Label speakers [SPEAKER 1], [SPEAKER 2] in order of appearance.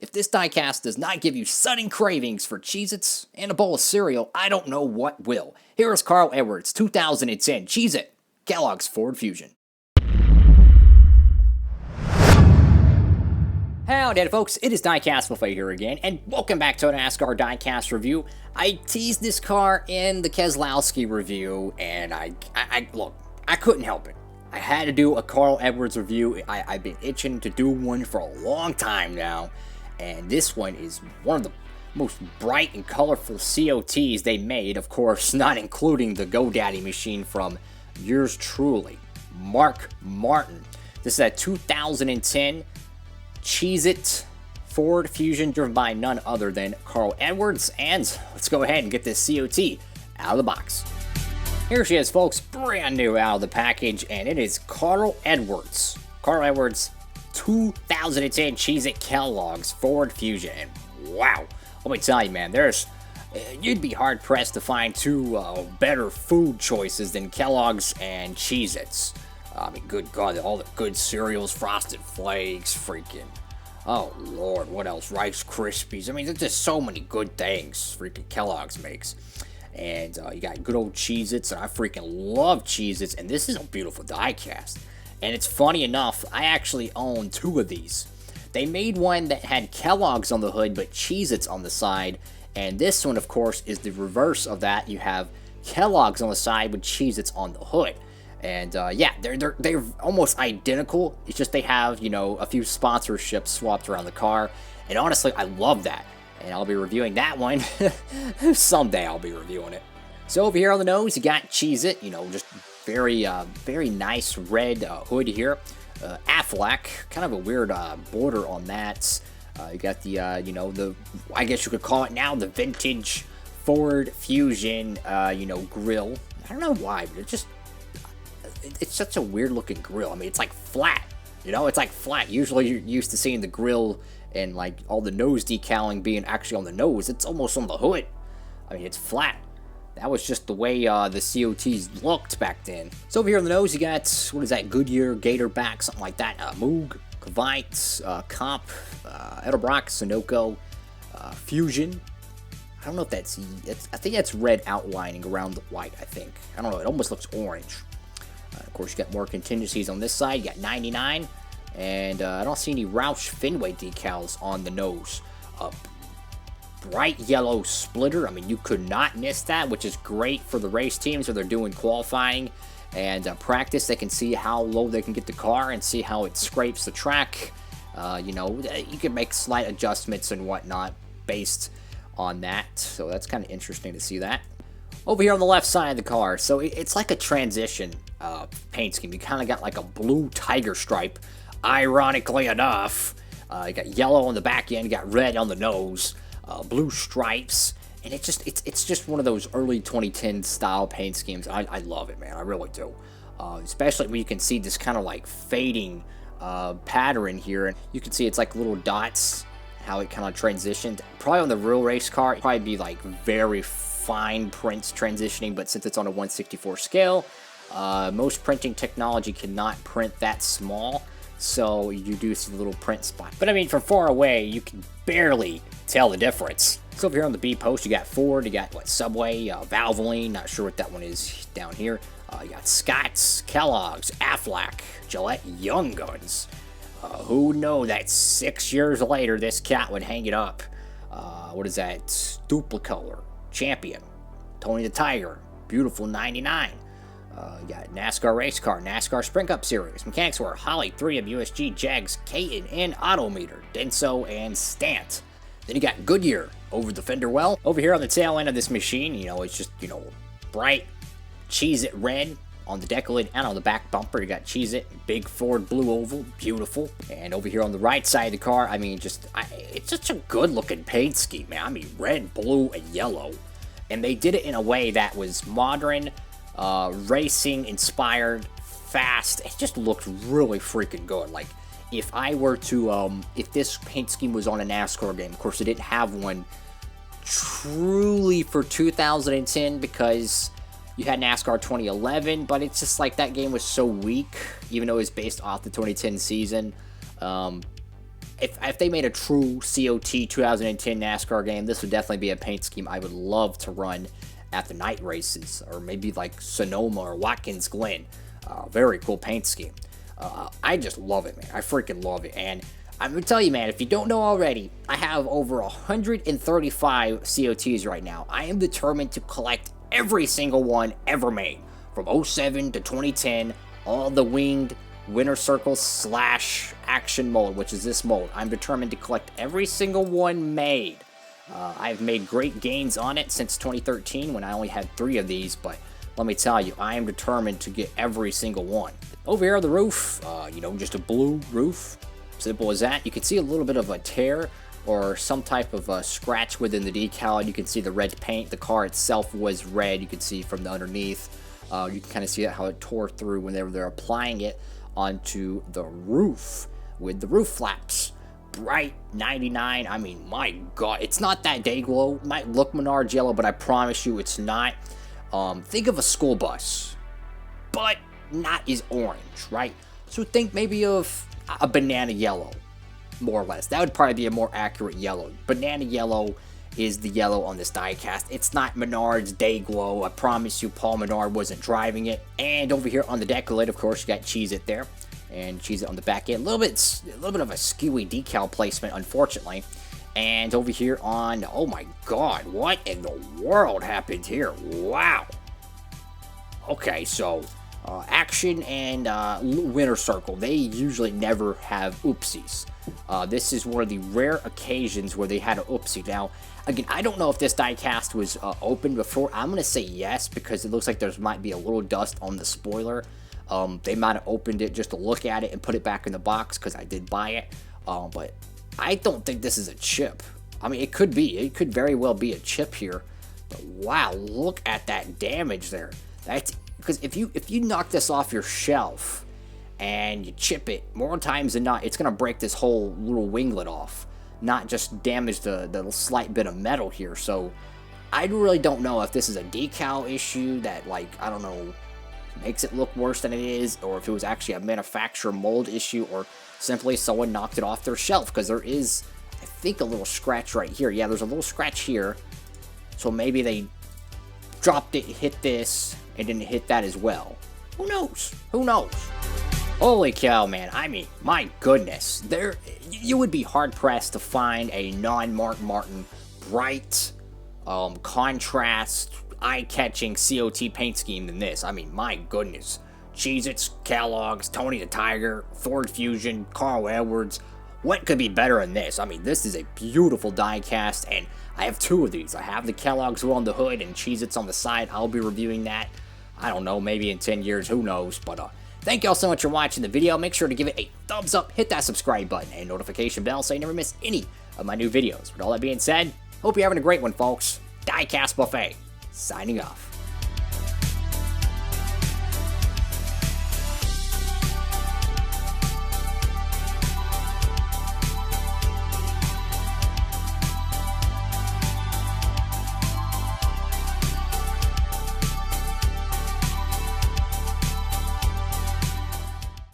[SPEAKER 1] If this diecast does not give you sudden cravings for Cheez-Its and a bowl of cereal, I don't know what will. Here is Carl Edwards' 2010 Cheez-It Kellogg's Ford Fusion. Howdy folks, it is Diecastbuffet here again, and welcome back to a Nascar Diecast review. I teased this car in the Keselowski review, and I couldn't help it. I had to do a Carl Edwards review. I've been itching to do one for a long time now, and this one is one of the most bright and colorful COTs they made, of course, not including the GoDaddy machine from yours truly, Mark Martin. This is a 2010 CHEEZ-IT Ford Fusion driven by none other than Carl Edwards, and let's go ahead and get this COT out of the box. Here she is, folks, brand new out of the package, and it is Carl Edwards. Carl Edwards 2010 CHEEZ-IT Kellogg's Ford Fusion, and wow, let me tell you, man, you'd be hard-pressed to find two better food choices than Kellogg's and Cheez-Its. I mean, good God, all the good cereals, Frosted Flakes, freaking, oh Lord, what else, Rice Krispies. I mean, there's just so many good things freaking Kellogg's makes. And you got good old Cheez-Its, and I freaking love Cheez-Its, and this is a beautiful diecast. And it's funny enough, I actually own two of these. They made one that had Kellogg's on the hood, but Cheez-Its on the side, and this one, of course, is the reverse of that. You have Kellogg's on the side with Cheez-Its on the hood. And yeah, they're almost identical. It's just they have, you know, a few sponsorships swapped around the car. And honestly, I love that. And I'll be reviewing that one. Someday I'll be reviewing it. So over here on the nose, you got Cheez-It. You know, just very nice red hood here. Aflac, kind of a weird border on that. You got the, you know, I guess you could call it now, the vintage Ford Fusion, you know, grill. I don't know why, but it's such a weird looking grill. I mean, it's like flat, you know, it's like flat. Usually you're used to seeing the grill and like all the nose decaling being actually on the nose. It's almost on the hood. I mean, it's flat. That was just the way the COTs looked back then. So over here on the nose, you got, what is that, Goodyear, Gatorback, something like that. Moog, Kvyte, Comp, Edelbrock, Sunoco, Fusion. I don't know if that's, I think that's red outlining around the white, I think. I don't know, it almost looks orange. Of course, you got more contingencies on this side. You got 99, and I don't see any Roush Fenway decals on the nose. Bright yellow splitter. I mean, you could not miss that, which is great for the race teams when they're doing qualifying and practice. They can see how low they can get the car and see how it scrapes the track. You know, you can make slight adjustments and whatnot based on that. So that's kind of interesting to see that. Over here on the left side of the car, so it's like a transition paint scheme. You kind of got like a blue tiger stripe, ironically enough. You got yellow on the back end, you got red on the nose, blue stripes, and it's just one of those early 2010 style paint schemes. I love it, man. I really do. Especially when you can see this kind of like fading pattern here, and you can see it's like little dots, how it kind of transitioned. Probably on the real race car, it'd probably be like very fine prints transitioning, but since it's on a 1/64 scale, most printing technology cannot print that small, so you do see the little print spot. But I mean, from far away, you can barely tell the difference. So over here on the B post, you got Ford, you got what, Subway, Valvoline, not sure what that one is down here. You got Scott's, Kellogg's, Aflac, Gillette Young Guns. Who knew that 6 years later this cat would hang it up? What is that? Duplicolor, Champion, Tony the Tiger, beautiful 99. You got NASCAR Race Car, NASCAR Sprint Cup Series, Mechanics Wear, Holly, 3M, USG, Jags, K&N Autometer, Denso, and Stant. Then you got Goodyear over the fender well. Over here on the tail end of this machine, you know, it's just, you know, bright Cheez-It red on the deck lid and on the back bumper. You got Cheez-It, big Ford blue oval, beautiful. And over here on the right side of the car, I mean, it's such a good looking paint scheme, man. I mean, red, blue, and yellow. And they did it in a way that was modern, racing inspired, fast. It just looked really freaking good. Like, if I were to, if this paint scheme was on a NASCAR game, of course it didn't have one truly for 2010 because you had NASCAR 2011, but it's just like that game was so weak, even though it was based off the 2010 season. if they made a true COT 2010 NASCAR game, this would definitely be a paint scheme I would love to run at the night races, or maybe like Sonoma or Watkins Glen. Very cool paint scheme. I just love it, man. I freaking love it. And I'm gonna tell you, man, if you don't know already, I have over 135 COTs right now. I am determined to collect every single one ever made, from 07 to 2010, all the winged winner circle / action mode, which is this mode. I'm determined to collect every single one made. I've made great gains on it since 2013 when I only had 3 of these, but let me tell you, I am determined to get every single one. Over here on the roof, you know, just a blue roof. Simple as that. You can see a little bit of a tear or some type of a scratch within the decal. You can see the red paint. The car itself was red. You can see from the underneath. You can kind of see how it tore through whenever they're applying it onto the roof with the roof flaps. Bright 99. I mean, my God, it's not that day glow. It might look Menards yellow, but I promise you it's not. Think of a school bus, but not as orange, right? So think maybe of a banana yellow, more or less. That would probably be a more accurate yellow. Banana yellow is the yellow on this diecast. It's not Menards Day Glow. I promise you Paul Menard wasn't driving it. And over here on the deck lid, of course, you got CHEEZ-IT there. And CHEEZ-IT on the back end. A little bit of a skewy decal placement, unfortunately. And over here on, oh my God, what in the world happened here? Wow. Okay, so action and winner circle, they usually never have oopsies. This is one of the rare occasions where they had an oopsie. Now, again, I don't know if this diecast was opened before. I'm going to say yes, because it looks like there might be a little dust on the spoiler. They might have opened it just to look at it and put it back in the box, because I did buy it. But I don't think this is a chip. I mean, it could be. It could very well be a chip here. But wow, look at that damage there. That's because if you knock this off your shelf and you chip it, more times than not, it's going to break this whole little winglet off, not just damage the slight bit of metal here. So I really don't know if this is a decal issue that, like, I don't know, makes it look worse than it is, or if it was actually a manufacturer mold issue, or simply someone knocked it off their shelf, because there is, I think, a little scratch right here. Yeah, there's a little scratch here. So maybe they dropped it, hit this, and didn't hit that as well. Who knows? Who knows? Holy cow, man. I mean, my goodness. You would be hard-pressed to find a non-Mark Martin, bright, contrast, eye-catching COT paint scheme than this. I mean, my goodness. CHEEZ-IT's, Kellogg's, Tony the Tiger, Ford Fusion, Carl Edwards. What could be better than this? I mean, this is a beautiful diecast, and I have 2 of these. I have the Kellogg's one on the hood and CHEEZ-IT's on the side. I'll be reviewing that, I don't know, maybe in 10 years, who knows. But thank y'all so much for watching the video. Make sure to give it a thumbs up, hit that subscribe button, and notification bell so you never miss any of my new videos. With all that being said, hope you're having a great one, folks. Diecastbuffet, signing off.